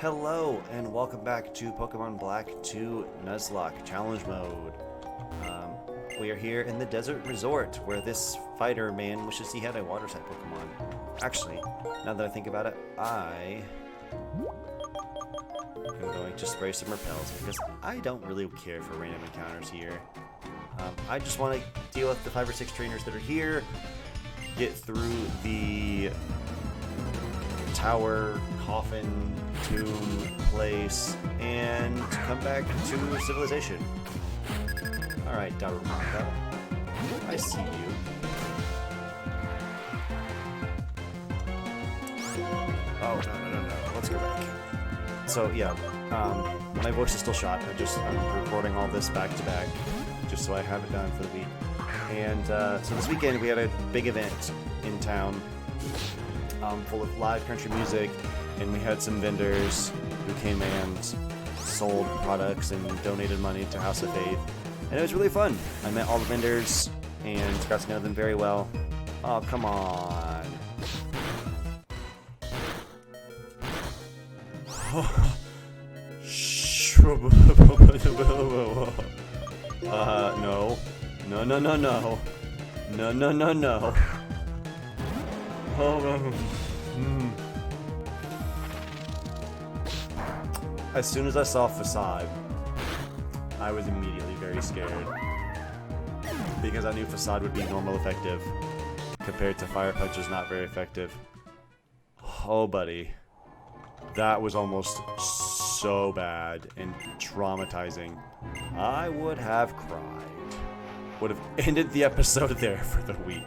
Hello and welcome back to Pokemon Black 2 Nuzlocke Challenge Mode. We are here in the Desert Resort where this fighter man wishes he had a water type Pokemon. Actually, now that I think about it, I am going to spray some repels because I don't really care for random encounters here. I just want to deal with the 5 or 6 trainers that are here, get through the tower, coffin, tomb place, and come back to civilization. Alright, Darumaka. I see you. Oh, no. Let's go back. So, yeah, my voice is still shot. I'm recording all this back to back, just so I have it done for the week. And so this weekend we had a big event in town, full of live country music, and we had some vendors who came and sold products and donated money to House of Faith, and it was really fun. I met all the vendors and got to know them very well. Oh, come on. No. No. As soon as I saw Facade, I was immediately very scared. Because I knew Facade would be normal effective, compared to Fire Punch is not very effective. Oh, buddy. That was almost so bad and traumatizing. I would have cried. Would have ended the episode there for the week.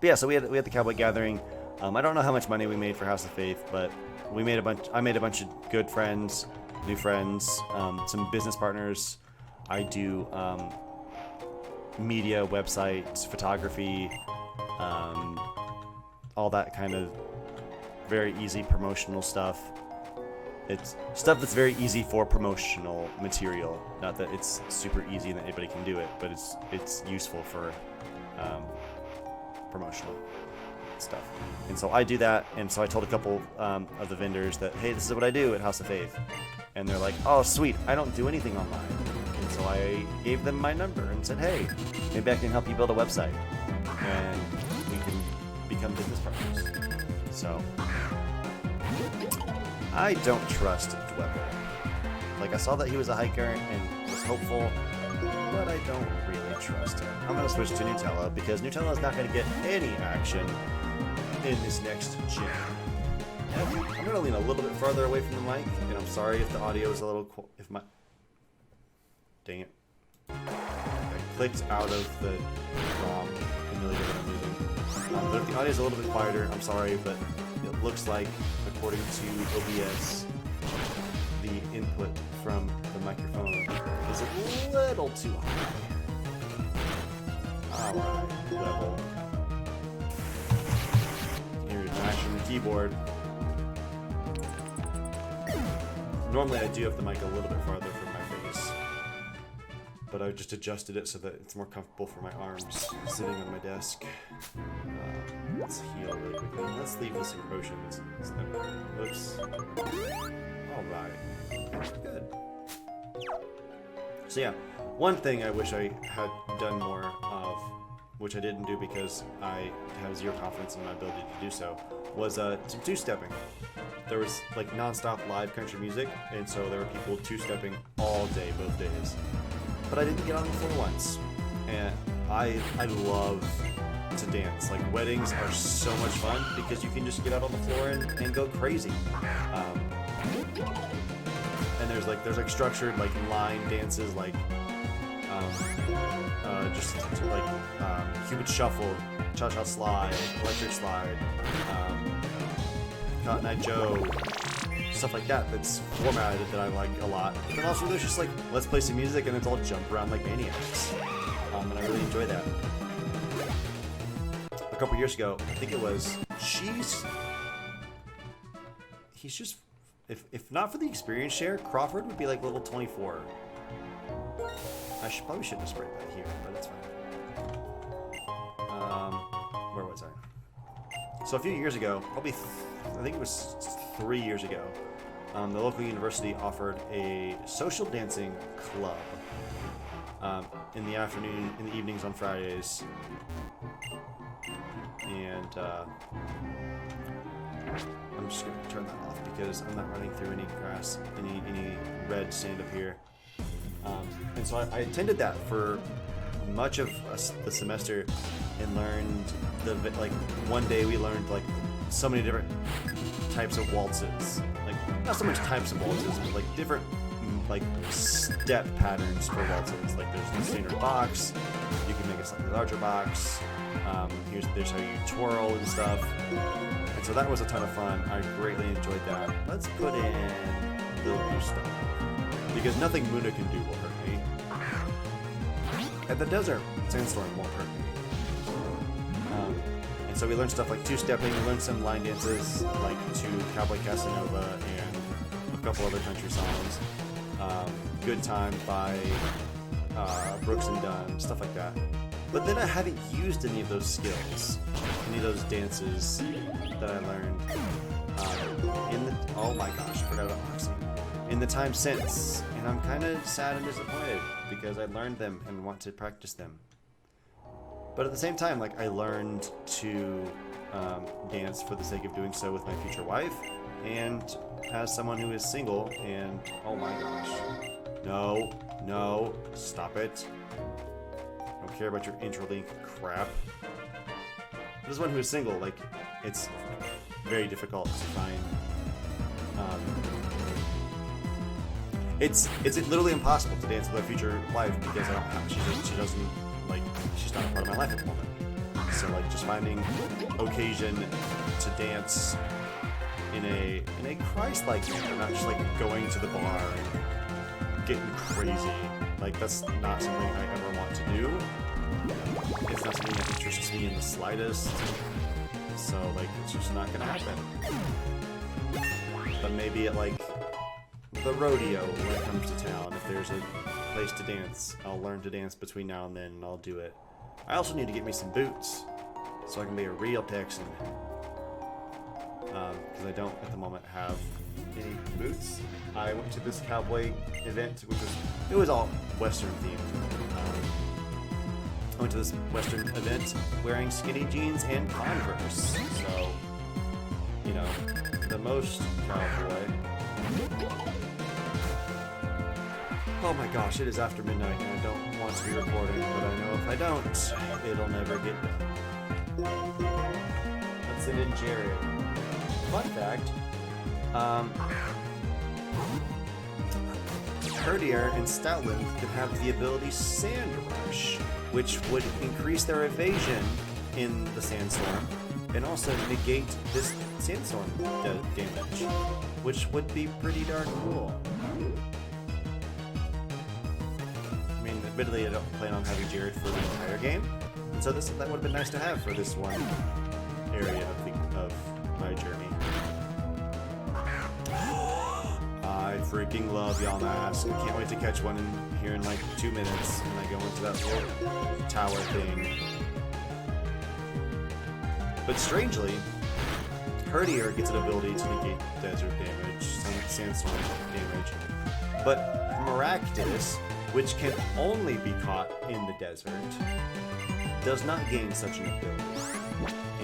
But yeah, so we had the Cowboy Gathering. I don't know how much money we made for House of Faith, but we made I made a bunch of good friends, new friends, some business partners. I do media, websites, photography, all that kind of very easy promotional stuff. It's stuff that's very easy for promotional material. Not that it's super easy and that anybody can do it, but it's useful for promotional stuff. And so I do that, and so I told a couple of the vendors that, hey, this is what I do at House of Faith. And they're like, oh, sweet, I don't do anything online. And so I gave them my number and said, hey, maybe I can help you build a website. And we can become business partners. So I don't trust Dweller. Like, I saw that he was a hiker and was hopeful, but I don't really trust him. I'm going to switch to Nutella because Nutella is not going to get any action in this next gym. I'm going to lean a little bit farther away from the mic, and I'm sorry if the audio is a little dang it. I clicked out of the ROM emulator that I'm using. But if the audio is a little bit quieter, I'm sorry, but it looks like, according to OBS, the input from the microphone is a little too high. Alright, level. Here's mashing the keyboard. Normally I do have the mic a little bit farther from my face, but I just adjusted it so that it's more comfortable for my arms sitting on my desk. Let's heal really quickly. Let's leave this in potions. Oops. Alright. Good. So yeah, one thing I wish I had done more of, which I didn't do because I have zero confidence in my ability to do so, was some two-stepping. There was like non-stop live country music, and so there were people two-stepping all day, both days. But I didn't get on the floor once, and I love to dance. Like, weddings are so much fun because you can just get out on the floor and go crazy. And there's like structured like line dances, like just like Cupid Shuffle, Cha-Cha Slide, Electric Slide, Cotton Eye Joe, stuff like that that's formatted that I like a lot. But then also there's just like, let's play some music and it's all jump around like maniacs. And I really enjoy that. A couple years ago, I think it was, he's just, if not for the experience share, Crawford would be like level 24. Probably shouldn't have sprayed that here, but that's fine. Where was I? So a few years ago, probably I think it was 3 years ago, the local university offered a social dancing club in the afternoon, in the evenings on Fridays, and I'm just gonna turn that off because I'm not running through any grass, any red sand up here. And so I attended that for much of the semester and learned like one day we learned like so many different types of waltzes, like not so much types of waltzes, but like different like step patterns for waltzes. Like there's the standard box, you can make a slightly larger box. There's how you twirl and stuff. And so that was a ton of fun. I greatly enjoyed that. Let's put in the blue stuff because nothing Muna can do will hurt me. And the desert sandstorm won't hurt me. And so we learned stuff like two-stepping. We learned some line dances like to Cowboy Casanova and a couple other country songs. Good Time by Brooks and Dunn, stuff like that. But then I haven't used any of those skills, any of those dances that I learned oh my gosh, I forgot about boxing, in the time since. And I'm kind of sad and disappointed because I learned them and want to practice them. But at the same time, like I learned to dance for the sake of doing so with my future wife and as someone who is single, and oh my gosh. No, stop it. I don't care about your interlink crap. As one who is single, like, it's very difficult to find. It's literally impossible to dance with my future wife because I don't have. She doesn't like. She's not a part of my life at the moment. So like, just finding occasion to dance in a Christ-like manner, not just like going to the bar and getting crazy. Like that's not something I ever want to do. It's not something that interests me in the slightest. So like it's just not gonna happen. But maybe at like the rodeo when it comes to town, if there's a place to dance, I'll learn to dance between now and then and I'll do it. I also need to get me some boots so I can be a real Texan. Because I don't at the moment have any boots. I went to this cowboy event, which was all Western themed. I went to this Western event wearing skinny jeans and Converse. So, you know, the most cowboy. Oh my gosh, it is after midnight and I don't want to be recording, but I know if I don't, it'll never get done. Let's send in Jared. Fun fact, Herdier and Stoutland can have the ability Sand Rush, which would increase their evasion in the sandstorm and also negate this sandstorm damage, which would be pretty darn cool. I mean, admittedly, I don't plan on having Jared for the entire game, and so that would have been nice to have for this one area of my journey. I freaking love Yamask. I can't wait to catch one here in like 2 minutes when I go into that little tower thing. But strangely, Herdier gets an ability to negate desert damage, sandstorm damage. But Maractus, which can only be caught in the desert, does not gain such an ability.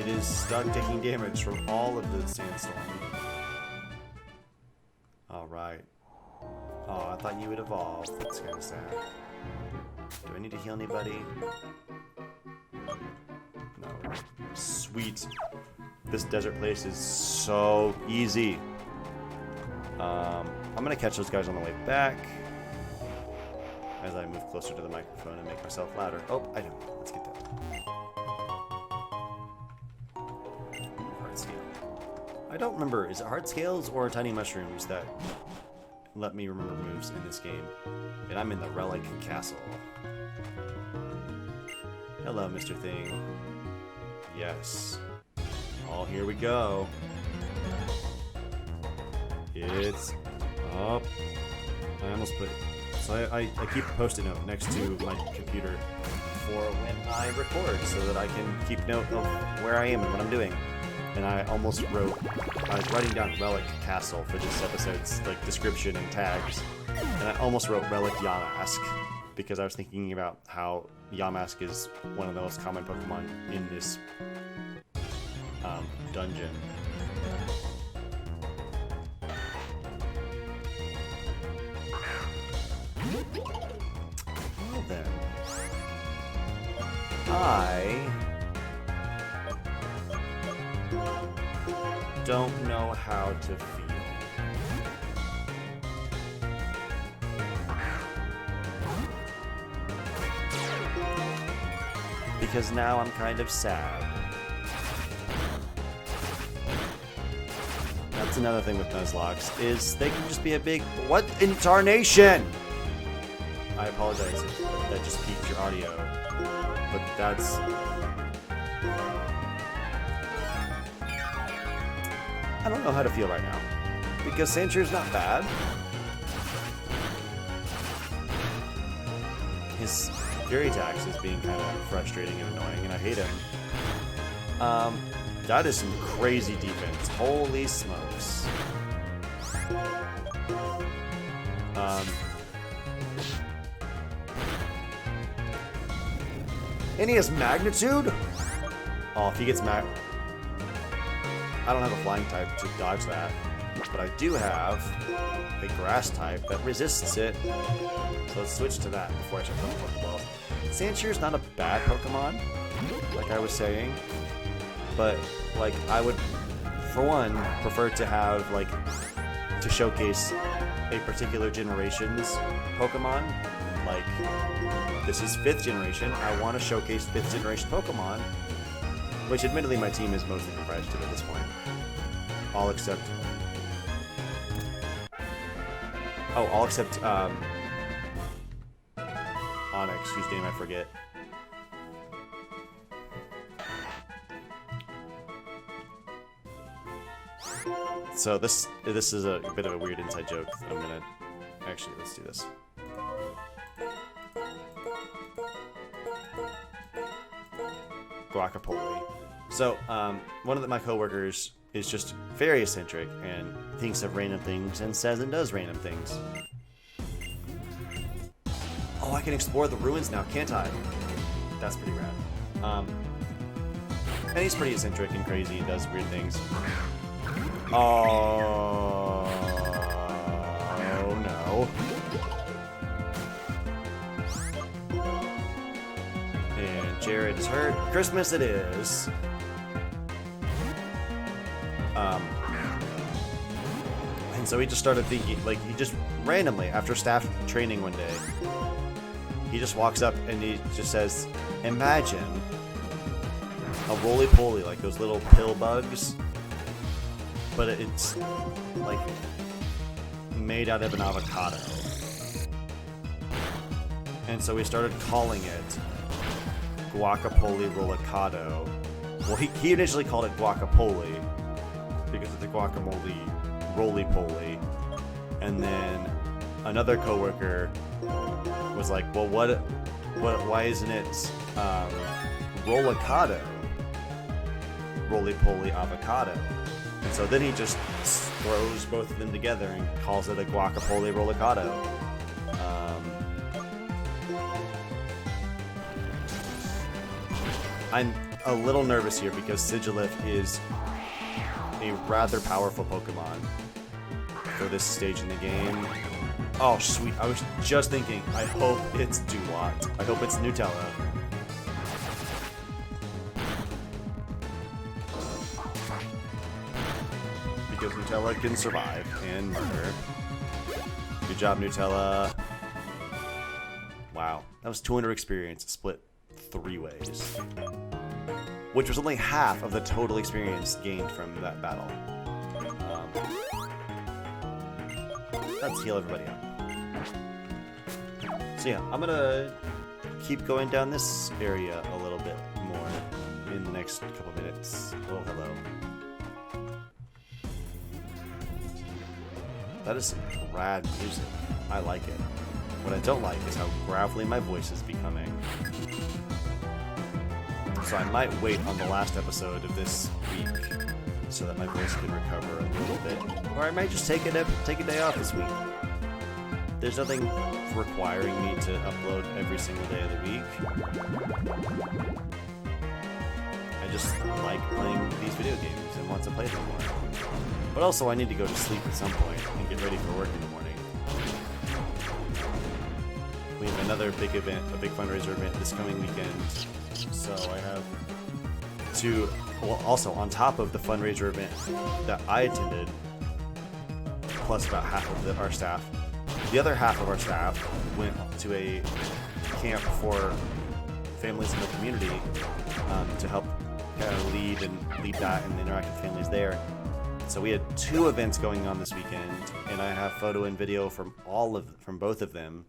It is stuck taking damage from all of the sandstorm. Alright. Oh, I thought you would evolve. That's kind of sad. Do I need to heal anybody? No. Sweet. This desert place is so easy. I'm gonna catch those guys on the way back as I move closer to the microphone and make myself louder. Oh, I do. Let's get that. Hard scale. I don't remember. Is it hard scales or tiny mushrooms that let me remember moves in this game? And I'm in the Relic Castle. Hello, Mr. Thing. Yes. Oh, here we go. It's up. I almost put it. So I keep a post-it note next to my computer for when I record so that I can keep note of where I am and what I'm doing. and I almost wrote, I was writing down Relic Castle for this episode's like description and tags, and I almost wrote Relic Yamask because I was thinking about how Yamask is one of the most common Pokemon in this dungeon. Well then, I don't know how to feel. Because now I'm kind of sad. That's another thing with Nuzlocke, is they can just be a big, what in tarnation? I apologize if that just peaked your audio, but that's... I don't know how to feel right now, because Sandshre's not bad. His Fury attacks is being kind of frustrating and annoying, and I hate him. That is some crazy defense. Holy smokes. And he has magnitude? Oh, if he gets I don't have a flying type to dodge that, but I do have a grass type that resists it. So let's switch to that before I start throwing Pokeballs. Sandshre's not a bad Pokemon, like I was saying, but like I would, for one, prefer to have like to showcase a particular generation's Pokemon. Like this is 5th generation. I want to showcase 5th generation Pokemon, which admittedly my team is mostly comprised of at this point. All except Onyx, whose name I forget. So this is a bit of a weird inside joke. I'm gonna actually, let's do this. Guacapole. So one of my coworkers is just very eccentric and thinks of random things and says and does random things. Oh, I can explore the ruins now, can't I? That's pretty rad. And he's pretty eccentric and crazy and does weird things. Oh no. And Jared is hurt. Christmas it is. And so he just started thinking, like, he just randomly, after staff training one day, he just walks up and he just says, imagine a roly-poly, like those little pill bugs, but it's like made out of an avocado. And so we started calling it Guacapole Rolicado. Well, he initially called it Guacapole because it's a guacamole roly-poly. And then another coworker was like, well, why isn't it Rolicado? Roly-poly avocado. And so then he just throws both of them together and calls it a Guacapole Rolicado. I'm a little nervous here because Sigilif is a rather powerful Pokemon for this stage in the game. Oh, sweet. I was just thinking, I hope it's Duat. I hope it's Nutella. Because Nutella can survive and murder. Good job, Nutella. Wow. That was 200 experience split 3 ways. Which was only half of the total experience gained from that battle. Let's heal everybody up. So yeah, I'm gonna keep going down this area a little bit more in the next couple minutes. Oh, hello. That is some rad music. I like it. What I don't like is how gravelly my voice is becoming. So I might wait on the last episode of this week so that my voice can recover a little bit. Or I might just take a day off this week. There's nothing requiring me to upload every single day of the week. I just like playing these video games and want to play them more. But also I need to go to sleep at some point and get ready for work in the morning. We have another big event, a big fundraiser event this coming weekend. So I have to, well, also on top of the fundraiser event that I attended, plus about half of our staff, the other half of our staff went to a camp for families in the community to help kind of lead that and interact with families there. So we had 2 events going on this weekend, and I have photo and video from both of them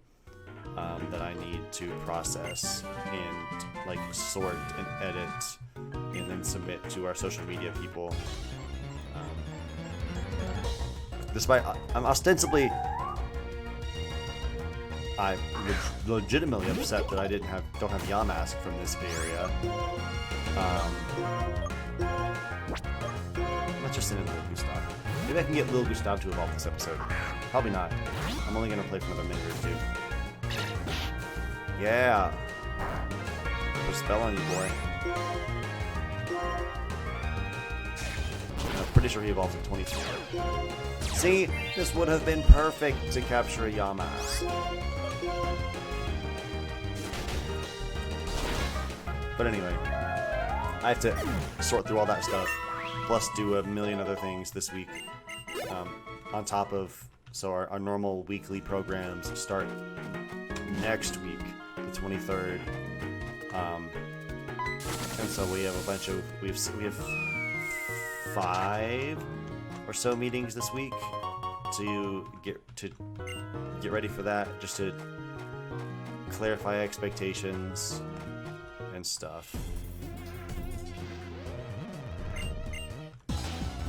that I need to process and like sort and edit and then submit to our social media people. Despite I'm ostensibly, I'm legitimately upset that I don't have Yamask from this Bay Area. Let's just send in Lil Gustav. Maybe I can get Lil Gustav to evolve this episode. Probably not. I'm only gonna play for another minute or 2. Yeah. Put a spell on you, boy. I'm pretty sure he evolves at 22. See, this would have been perfect to capture a Yamask. But anyway, I have to sort through all that stuff, plus do a million other things this week. On top of, so our normal weekly programs start next week, the 23rd. And so we have a bunch of, we have 5 or so meetings this week to get ready for that, just to clarify expectations and stuff.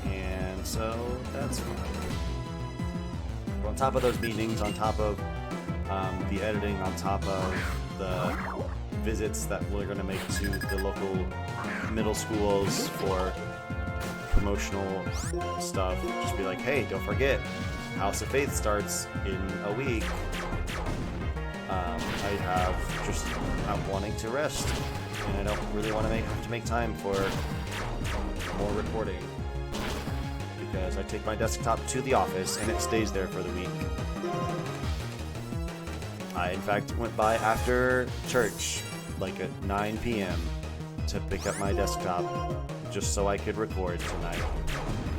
And so that's fun. But on top of those meetings, on top of the editing, on top of the visits that we're going to make to the local middle schools for promotional stuff, just be like, hey, don't forget, House of Faith starts in a week. I'm wanting to rest, and I don't really want to have to make time for more recording, because I take my desktop to the office and it stays there for the week. I, in fact, went by after church, like at 9 p.m. to pick up my desktop just so I could record tonight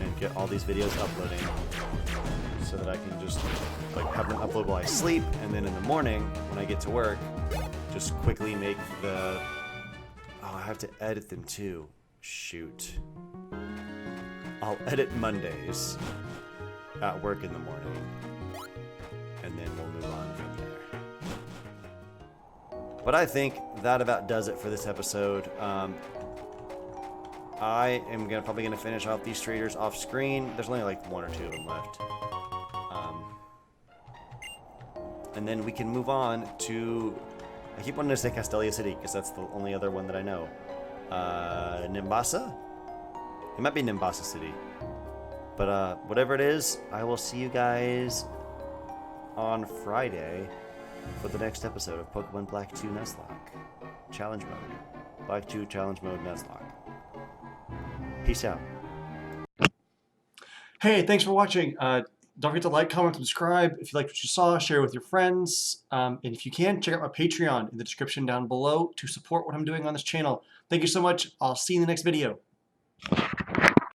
and get all these videos uploading so that I can just like have them upload while I sleep, and then in the morning when I get to work, just quickly make the... Oh, I have to edit them too. Shoot. I'll edit Mondays at work in the morning, and then we'll move on from there. But I think that about does it for this episode. I am probably gonna finish off these traders off screen. There's only like 1 or 2 of them left. And then we can move on to... I keep wanting to say Castelia City because that's the only other one that I know. Nimbasa? It might be Nimbasa City. But whatever it is, I will see you guys on Friday for the next episode of Pokemon Black 2 Nuzlocke. Challenge Mode. Black 2 Challenge Mode Nuzlocke. Peace out. Hey, thanks for watching. Don't forget to like, comment, subscribe. If you liked what you saw, share with your friends. And if you can, check out my Patreon in the description down below to support what I'm doing on this channel. Thank you so much. I'll see you in the next video.